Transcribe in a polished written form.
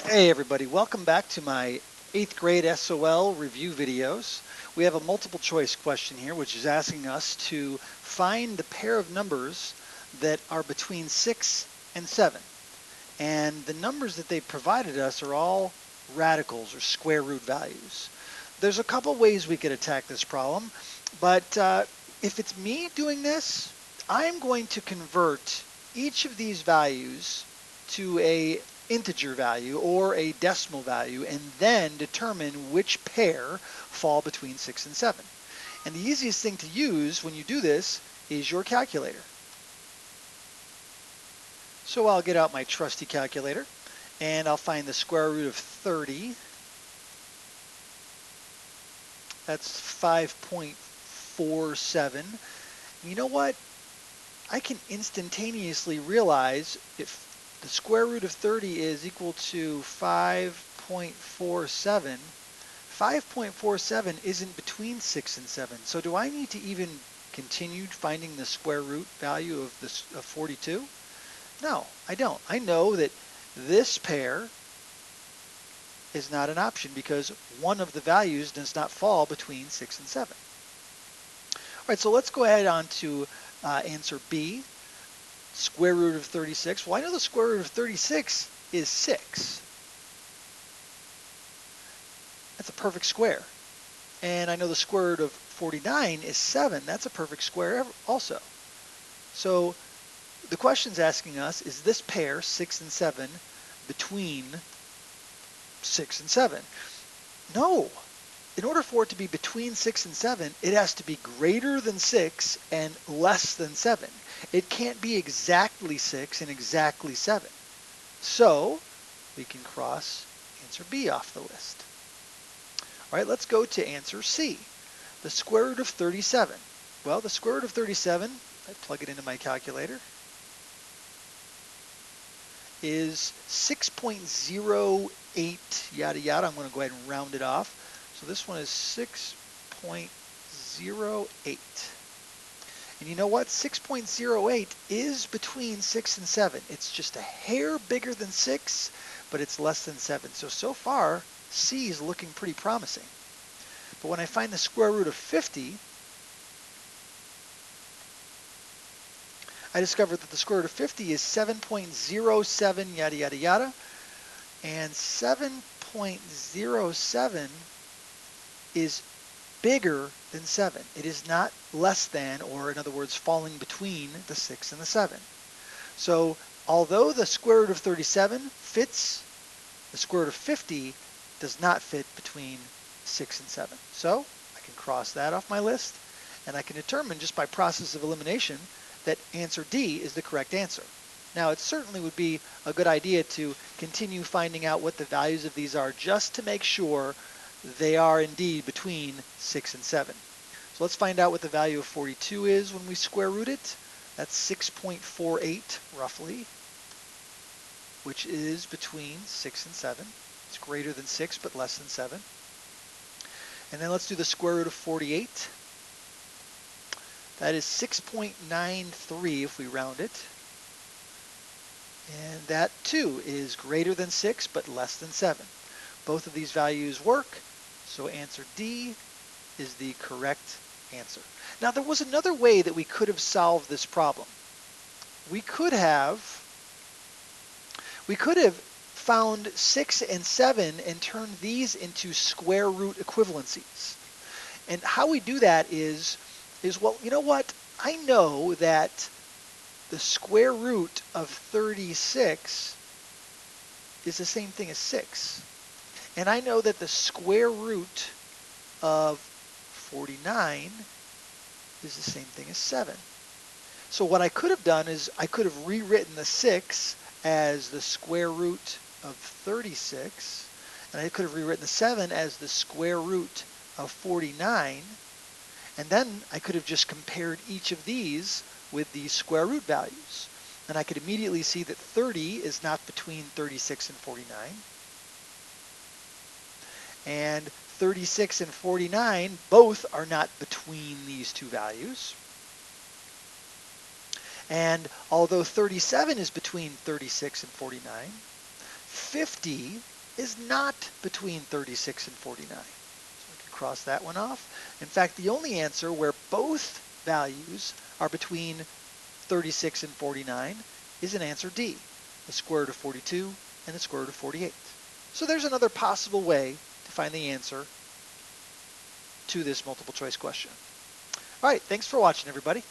Hey everybody, welcome back to my 8th grade SOL review videos. We have a multiple choice question here which is asking us to find the pair of numbers that are between 6 and 7. And the numbers that they provided us are all radicals or square root values. There's a couple ways we could attack this problem, but if it's me doing this, I'm going to convert each of these values to a integer value or a decimal value and then determine which pair fall between 6 and 7. And the easiest thing to use when you do this is your calculator. So I'll get out my trusty calculator and I'll find the square root of 30. That's 5.47. You know what? I can instantaneously realize if the square root of 30 is equal to 5.47, 5.47 isn't between 6 and 7. So do I need to even continue finding the square root value of 42? No, I don't. I know that this pair is not an option because one of the values does not fall between 6 and 7. All right, so let's go ahead on to answer B. Square root of 36. Well, I know the square root of 36 is 6. That's a perfect square. And I know the square root of 49 is 7. That's a perfect square also. So the question's asking us, is this pair, 6 and 7, between 6 and 7? No. In order for it to be between 6 and 7, it has to be greater than 6 and less than 7. It can't be exactly 6 and exactly 7. So we can cross answer B off the list. All right, let's go to answer C. The square root of 37. Well, the square root of 37, I plug it into my calculator, is 6.08 yada yada. I'm going to go ahead and round it off. So this one is 6.08. And you know what? 6.08 is between 6 and 7. It's just a hair bigger than 6, but it's less than 7. So far, C is looking pretty promising. But when I find the square root of 50, I discovered that the square root of 50 is 7.07 yada yada yada. And 7.07 is bigger than 7. It is not less than, or in other words, falling between the 6 and the 7. So although the square root of 37 fits, the square root of 50 does not fit between 6 and 7. So I can cross that off my list, and I can determine just by process of elimination that answer D is the correct answer. Now, it certainly would be a good idea to continue finding out what the values of these are just to make sure they are indeed between 6 and 7. So let's find out what the value of 42 is when we square root it. That's 6.48 roughly, which is between 6 and 7. It's greater than 6 but less than 7. And then let's do the square root of 48. That is 6.93 if we round it. And that too is greater than 6 but less than 7. Both of these values work, so answer D is the correct answer. Now there was another way that we could have solved this problem. We could have found 6 and 7 and turned these into square root equivalencies. And how we do that is well, you know what? I know that the square root of 36 is the same thing as 6. And I know that the square root of 49 is the same thing as 7. So what I could have done is I could have rewritten the 6 as the square root of 36, and I could have rewritten the 7 as the square root of 49, and then I could have just compared each of these with the square root values. And I could immediately see that 30 is not between 36 and 49. And 36 and 49 both are not between these two values. And although 37 is between 36 and 49, 50 is not between 36 and 49. So we can cross that one off. In fact, the only answer where both values are between 36 and 49 is in answer D, the square root of 42 and the square root of 48. So there's another possible way to find the answer to this multiple choice question. All right, thanks for watching, everybody.